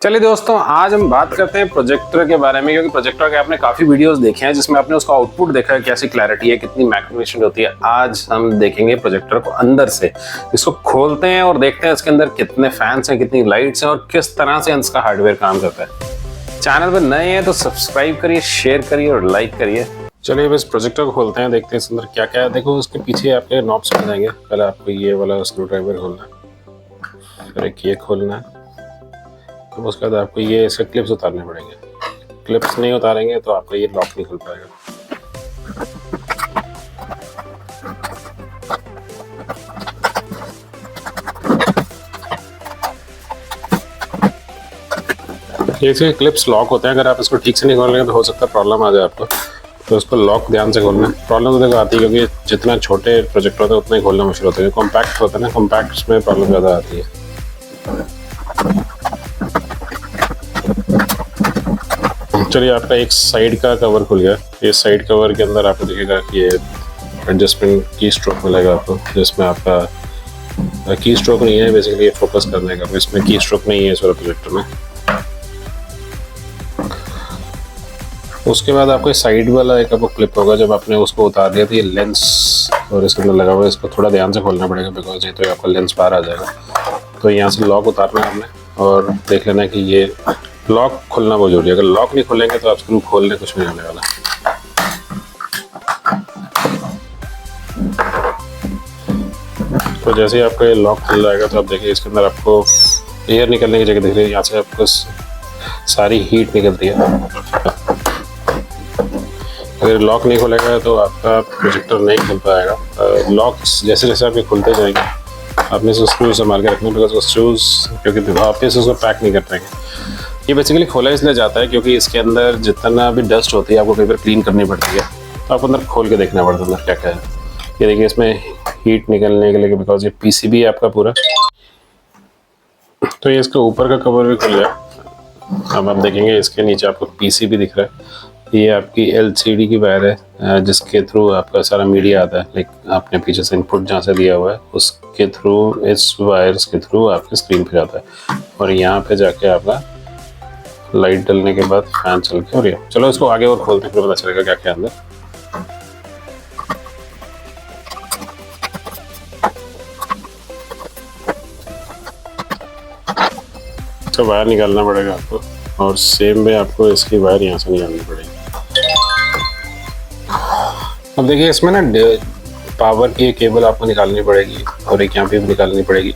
चलिए दोस्तों, आज हम बात करते हैं प्रोजेक्टर के बारे में, क्योंकि प्रोजेक्टर के आपने काफी वीडियोस देखे हैं जिसमें आपने उसका आउटपुट देखा है, कैसी क्लैरिटी है, कितनी मैग्निफिकेशन होती है। आज हम देखेंगे प्रोजेक्टर को अंदर से, इसको खोलते हैं और देखते हैं इसके अंदर कितने फैंस हैं, कितनी लाइट्स हैं और किस तरह से इसका हार्डवेयर काम करता है। चैनल पर नए हैं तो सब्सक्राइब करिए, शेयर करिए और लाइक करिए। चलिए बस प्रोजेक्टर को खोलते हैं, देखते हैं इसके अंदर क्या क्या है। देखो उसके पीछे आपके नॉब्स मिल जाएंगे। पहले आपको ये वाला स्क्रू ड्राइवर खोलना है, फिर एक ये खोलना है, तो उसके बाद आपको ये इसके क्लिप्स उतारने पड़ेंगे। क्लिप्स नहीं उतारेंगे तो आपका ये लॉक नहीं खुल पाएगा। ये इसके क्लिप्स लॉक होते हैं, अगर आप इसको ठीक से नहीं खोलेंगे तो हो सकता है प्रॉब्लम आ जाए आपको। तो इसको लॉक ध्यान से खोलना है। प्रॉब्लम तो देखो आती है क्योंकि जितना छोटे प्रोजेक्टर होते हैं उतना ही खोलना मुश्किल होता है। कॉम्पैक्ट होता है ना, कॉम्पैक्ट में प्रॉब्लम ज़्यादा आती है। चलिए आपका एक साइड का कवर खुल गया। ये साइड कवर के अंदर आपको दिखेगा कि ये एडजस्टमेंट की स्ट्रोक मिलेगा आपको, जिसमें आपका की स्ट्रोक नहीं है, बेसिकली ये फोकस करने का। इसमें की स्ट्रोक नहीं है इस वाले प्रोजेक्टर में। उसके बाद आपको साइड वाला एक आपको क्लिप होगा, जब आपने उसको उतार दिया तो ये लेंस और इसके अंदर लगा हुआ है, इसको थोड़ा ध्यान से खोलना पड़ेगा बिकॉज ये तो आपका लेंस बाहर आ जाएगा। तो यहाँ से लॉक उतारना है हमने और देख लेना है कि ये लॉक खुलना बहुत जरूरी है। अगर लॉक नहीं खोलेंगे तो आप स्क्रू खोलने कुछ नहीं होने वाला। तो जैसे ही आपका ये लॉक खुल जाएगा तो आप देखिए इसके अंदर आपको एयर निकलने की जगह दिख रही है। यहाँ से आपको सारी हीट निकलती है। अगर लॉक नहीं खुलेगा तो आपका प्रोजेक्टर नहीं खुल पाएगा। लॉक जैसे जैसे आपके खुलते जाएंगे आपने स्क्रू संभाल के रखना, बिकॉज स्क्रूज क्योंकि वापस उसको पैक नहीं कर पाएंगे। ये बेसिकली खोला इसलिए जाता है क्योंकि इसके अंदर जितना भी डस्ट होती है आपको कई बार क्लीन करनी पड़ती है, तो आपको अंदर खोल के देखना पड़ता है अंदर क्या क्या है। ये देखिए इसमें हीट निकलने के लिए, बिकॉज ये पीसीबी है आपका पूरा। तो ये इसका ऊपर का कवर भी खुल गया। अब आप देखेंगे इसके नीचे आपको पीसीबी दिख रहा है। ये आपकी एलसीडी की वायर है जिसके थ्रू आपका सारा मीडिया आता है। लाइक आपने पीछे से इनपुट जहाँ से दिया हुआ है उसके थ्रू, इस वायर्स के थ्रू आपके स्क्रीन पे जाता है और यहाँ पे जाके आपका लाइट डलने के बाद फैन चल के। और ये चलो इसको आगे और खोलते हैं, फिर पता चलेगा क्या क्या अंदर। तो वायर निकालना पड़ेगा आपको और सेम में आपको इसकी वायर यहाँ से निकालनी पड़ेगी। अब देखिए इसमें ना पावर की केबल आपको निकालनी पड़ेगी और एक यहाँ पे भी निकालनी पड़ेगी।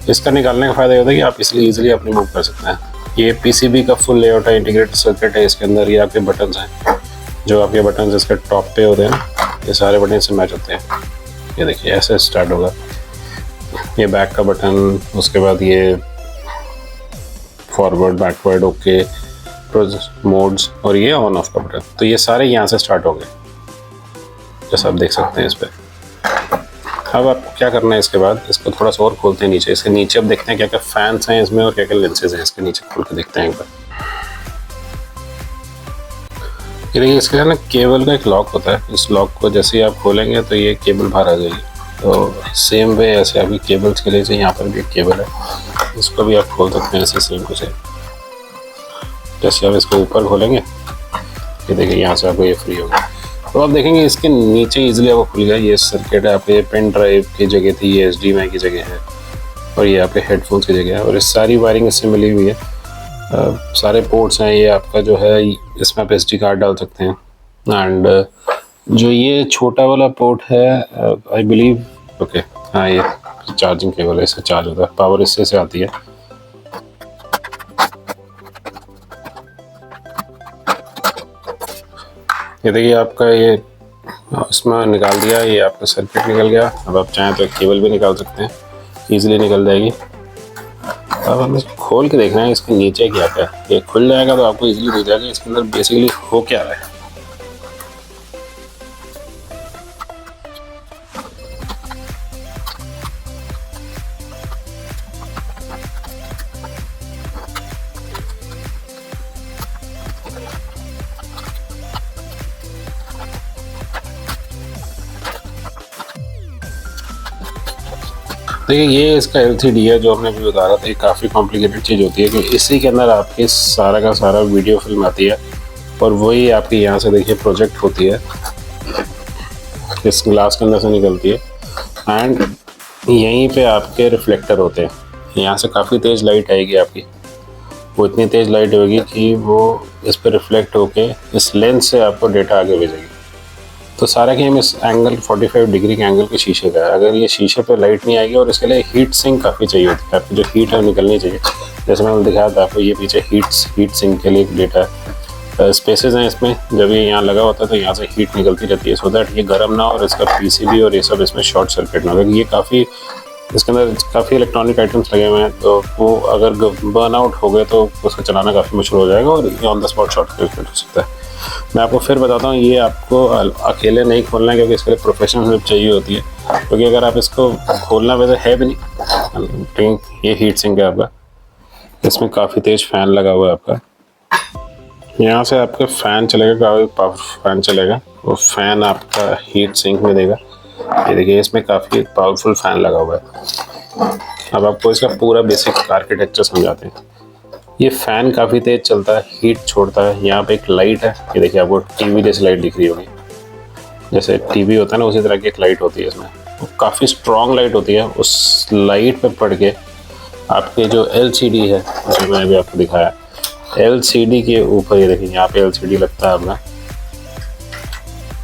इसका निकालने का फायदा ये होता है कि आप इसलिए ईजिली अपनी मूव कर सकते हैं। ये पीसीबी का फुल लेआउट है, इंटीग्रेटेड सर्किट है। इसके अंदर ये आपके बटन्स हैं, जो आपके बटन्स इसके टॉप पे होते हैं ना, ये सारे बटन से मैच होते हैं। ये देखिए ऐसे स्टार्ट होगा, ये बैक का बटन, उसके बाद ये फॉरवर्ड बैकवर्ड ओके मोड्स और ये ऑन ऑफ का बटन। तो ये सारे यहाँ से स्टार्ट हो गए जैसा आप देख सकते हैं इस पर। अब आपको क्या करना है, इसके बाद इसको थोड़ा सा और खोलते हैं नीचे। इसके नीचे अब देखते हैं क्या क्या फैंस हैं इसमें और क्या क्या लेंसेज हैं। इसके नीचे खोल के देखते हैं एक बार। ये देखिए इसके ना केबल का एक लॉक होता है। इस लॉक को जैसे ही आप खोलेंगे तो ये केबल बाहर आ जाएगी। तो सेम वे ऐसे अभी केबल्स के लिए से यहाँ पर भी एक केबल है, इसको भी आप खोल सकते हैं ऐसे सेम कुछ है। जैसे आप इसको ऊपर खोलेंगे ये देखिए यहाँ से आपको ये फ्री होगा। तो आप देखेंगे इसके नीचे इजीली आपको खुल गया। ये सर्किट है आपके, ये पेन ड्राइव की जगह थी, ये HDMI की जगह है और ये आपके हेडफोन्स की जगह है। और ये सारी वायरिंग इससे मिली हुई है। सारे पोर्ट्स हैं। ये आपका जो है इसमें आप SD कार्ड डाल सकते हैं। एंड जो ये छोटा वाला पोर्ट है आई बिलीव ओके हाँ, ये चार्जिंग केबल है, इससे चार्ज होता है, पावर इससे से आती है। ये देखिए आपका ये इसमें निकाल दिया, ये आपका सर्किट निकल गया। अब आप चाहें तो केबल भी निकाल सकते हैं, इजीली निकल जाएगी। अब हमें खोल के देखना है इसके नीचे क्या क्या है। ये खुल जाएगा तो आपको इजीली दिख जाएगा इसके अंदर बेसिकली हो क्या रहा है। देखिए ये इसका LCD है जो हमने अभी बता रहा था। ये काफ़ी कॉम्प्लिकेटेड चीज़ होती है कि इसी के अंदर आपकी सारा का सारा वीडियो फिल्म आती है और वही आपकी यहाँ से देखिए प्रोजेक्ट होती है, इस ग्लास के अंदर से निकलती है एंड यहीं पे आपके रिफ्लेक्टर होते हैं। यहाँ से काफ़ी तेज़ लाइट आएगी आपकी, वो इतनी तेज़ लाइट होगी कि वो इस पर रिफ्लेक्ट होके इस लेंस से आपको डेटा आगे भेजेगी। तो सारा गेम इस एंगल 45 डिग्री के एंगल के शीशे का है। अगर ये शीशे पे लाइट नहीं आएगी और इसके लिए हीट सिंक काफ़ी चाहिए होती है, आपकी जो हीट है निकलनी चाहिए। जैसे मैंने दिखाया था आपको, ये पीछे हीट सिंक के लिए डेटा स्पेसेस हैं इसमें। जब ये यहाँ लगा होता है तो यहाँ से हीट निकलती रहती है सो दैट ये गर्म ना हो और इसका PCB और ये सब इसमें शॉर्ट सर्किट ना हो। ये काफ़ी इसके अंदर काफ़ी इलेक्ट्रॉनिक आइटम्स लगे हुए हैं, तो वो अगर बर्न आउट हो गए तो उसको चलाना काफ़ी मुश्किल हो जाएगा और ये on the spot short circuit हो सकता है। मैं आपको फिर बताता हूँ, ये आपको अकेले नहीं खोलना है क्योंकि इसके लिए प्रोफेशनल हेल्प चाहिए होती है, क्योंकि अगर आप इसको खोलना वैसे है भी नहीं। ये हीट सिंक है आपका, इसमें काफ़ी तेज़ फ़ैन लगा हुआ है आपका। यहाँ से आपका फ़ैन चलेगा, काफ़ी पावरफुल फ़ैन चलेगा, वो फ़ैन आपका हीट सिंक में देगा। ये देखिए इसमें काफ़ी पावरफुल फ़ैन लगा हुआ है। अब आपको इसका पूरा बेसिक आर्किटेक्चर समझाते हैं। ये फ़ैन काफ़ी तेज़ चलता है, हीट छोड़ता है। यहाँ पे एक लाइट है, ये देखिए आपको टीवी जैसी लाइट दिख रही होगी, जैसे टीवी होता है ना उसी तरह की एक लाइट होती है इसमें। वो काफ़ी स्ट्रॉन्ग लाइट होती है। उस लाइट पे पड़ के आपके जो LCD है, जो मैंने अभी आपको दिखाया, LCD के ऊपर ये देखिए यहाँ पे LCD लगता है अपना।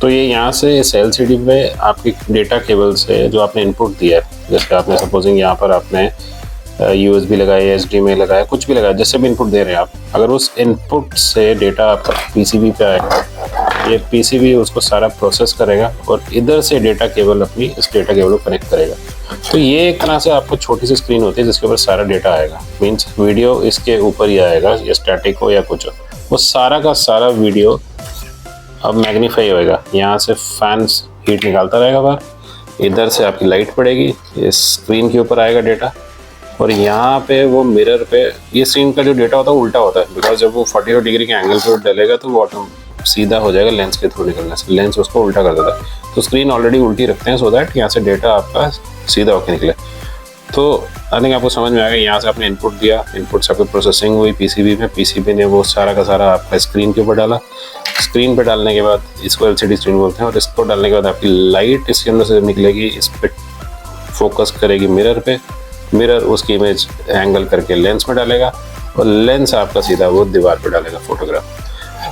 तो ये यहाँ से इस LCD पे आपकी डेटा केबल से जो आपने इनपुट दिया है, जैसे आपने सपोजिंग यहाँ पर आपने USB लगाया, HDMI लगाया, कुछ भी लगाया, जैसे भी इनपुट दे रहे हैं आप, अगर उस इनपुट से डेटा आपका PCB पे आएगा, ये PCB उसको सारा प्रोसेस करेगा और इधर से डेटा केबल अपनी इस डेटा केबल को कनेक्ट करेगा। तो ये एक तरह से आपको छोटी सी स्क्रीन होती है जिसके ऊपर सारा डेटा आएगा, मीन्स वीडियो इसके ऊपर ही आएगा, या स्टैटिक हो या कुछ हो, वो सारा का सारा वीडियो अब मैग्नीफाई होएगा। यहाँ से फैंस हीट निकालता रहेगा बाहर, इधर से आपकी लाइट पड़ेगी, इस स्क्रीन के ऊपर आएगा डेटा और यहाँ पे वो मिरर पे ये स्क्रीन का जो डेटा होता है उल्टा होता है, बिकॉज जब वो 45 डिग्री के एंगल पे डलेगा तो वो सीधा हो जाएगा लेंस के थ्रू निकलने से, लेंस उसको उल्टा कर देता है। तो स्क्रीन ऑलरेडी उल्टी रखते हैं सो दैट यहाँ से डेटा आपका सीधा होकर निकले। तो आई थिंक आपको समझ में आ गया। यहाँ से आपने इनपुट दिया, इनपुट से आपकी प्रोसेसिंग हुई PCB में, PCB ने वो सारा का सारा आपका स्क्रीन के ऊपर डाला। स्क्रीन पे डालने के बाद इसको LCD स्क्रीन बोलते हैं और इसको डालने के बाद आपकी लाइट इसके अंदर से निकलेगी, इस पर फोकस करेगी मिरर पे, मिरर उसकी इमेज एंगल करके लेंस में डालेगा और लेंस आपका सीधा वो दीवार पे डालेगा फोटोग्राफ।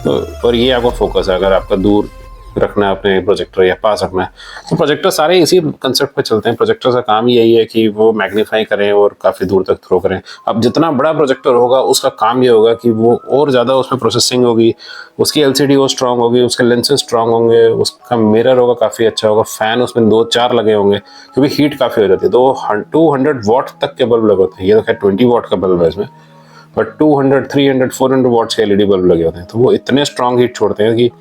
तो और ये आपका फोकस है। अगर आपका दूर रखना है अपने प्रोजेक्टर या पास रखना है, तो प्रोजेक्टर सारे इसी कंसेप्ट पे चलते हैं। प्रोजेक्टर का काम यही है कि वो मैग्नीफाई करें और काफ़ी दूर तक थ्रो करें। अब जितना बड़ा प्रोजेक्टर होगा उसका काम ये होगा कि वो और ज़्यादा उसमें प्रोसेसिंग होगी, उसकी LCD और स्ट्रॉन्ग होगी, उसके लेंसेज स्ट्रॉन्ग होंगे, उसका मिरर होगा काफ़ी अच्छा होगा, फ़ैन उसमें 2-4 लगे होंगे क्योंकि हीट काफ़ी हो जाती है। तो 200 वाट तक के बल्ब लगे होते हैं। ये तो खैर 20 वाट का बल्ब है इसमें, बट 200, 300, 400 वाट्स के LED बल्ब लगे होते हैं। तो वो इतने स्ट्रॉन्ग हीट छोड़ते हैं कि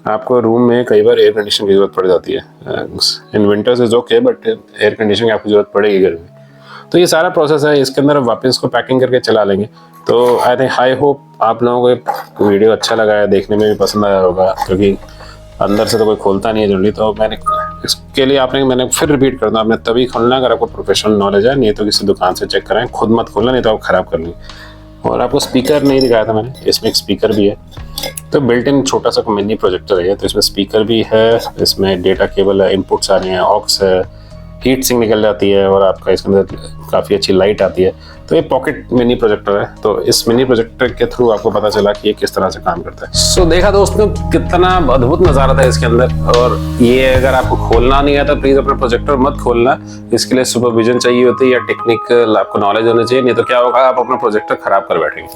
आपको रूम में कई बार एयर कंडीशन की जरूरत पड़ जाती है। In winters is okay, but air condition की आपको जरूरत पड़ेगी गर्मी। तो ये सारा प्रोसेस है, इसके अंदर वापस इसको पैकिंग करके चला लेंगे। तो आई होप आप लोगों को वीडियो अच्छा लगा है, देखने में भी पसंद आया होगा, क्योंकि अंदर से तो कोई खोलता नहीं है जल्दी। तो मैंने इसके लिए मैंने फिर रिपीट कर दूँ, आपने तभी खोलना अगर आपको प्रोफेशनल नॉलेज है, नहीं तो किसी दुकान से चेक कराएं, खुद मत खोलना, नहीं तो आप ख़राब कर लेंगे। और आपको स्पीकर नहीं दिखाया था मैंने, इसमें एक स्पीकर भी है। तो बिल्ट इन छोटा सा मिनी प्रोजेक्टर है, तो इसमें स्पीकर भी है, इसमें डेटा केबल है, इनपुट्स आ रहे हैं, ऑक्स है, हीट सिंक निकल जाती है और आपका इसके अंदर काफ़ी अच्छी लाइट आती है। तो ये पॉकेट मिनी प्रोजेक्टर है। तो इस मिनी प्रोजेक्टर के थ्रू आपको पता चला कि ये किस तरह से काम करता है। सो देखा दोस्तों कितना अद्भुत नज़ारा था इसके अंदर। और ये अगर आपको खोलना नहीं आता प्लीज़ अपना प्रोजेक्टर मत खोलना, इसके लिए सुपरविजन चाहिए होती है या टेक्निकल आपको नॉलेज होनी चाहिए, नहीं तो क्या होगा आप अपना प्रोजेक्टर खराब कर बैठेंगे।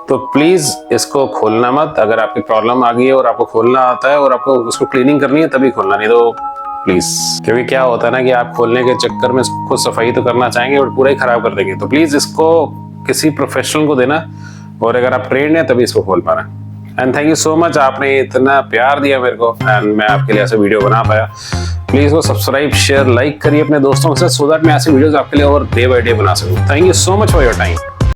तो प्लीज़ इसको खोलना मत। अगर आपकी प्रॉब्लम आ गई है और आपको खोलना आता है और आपको उसको क्लीनिंग करनी है तभी खोलना, नहीं तो प्लीज, क्योंकि क्या होता है ना कि आप खोलने के चक्कर में खुद सफाई तो करना चाहेंगे और पूरा ही खराब कर देंगे। तो प्लीज इसको किसी प्रोफेशनल को देना, और अगर आप ट्रेंड हैं तभी इसको खोल पाना। And thank you so much, आपने इतना प्यार दिया मेरे को एंड मैं आपके लिए ऐसे वीडियो बना पाया। प्लीज वो सब्सक्राइब, शेयर, लाइक करिए अपने दोस्तों के साथ, सो दैट मैं ऐसे वीडियोस आपके लिए और डे बाय डे बना सकूं। Thank you so much for your time.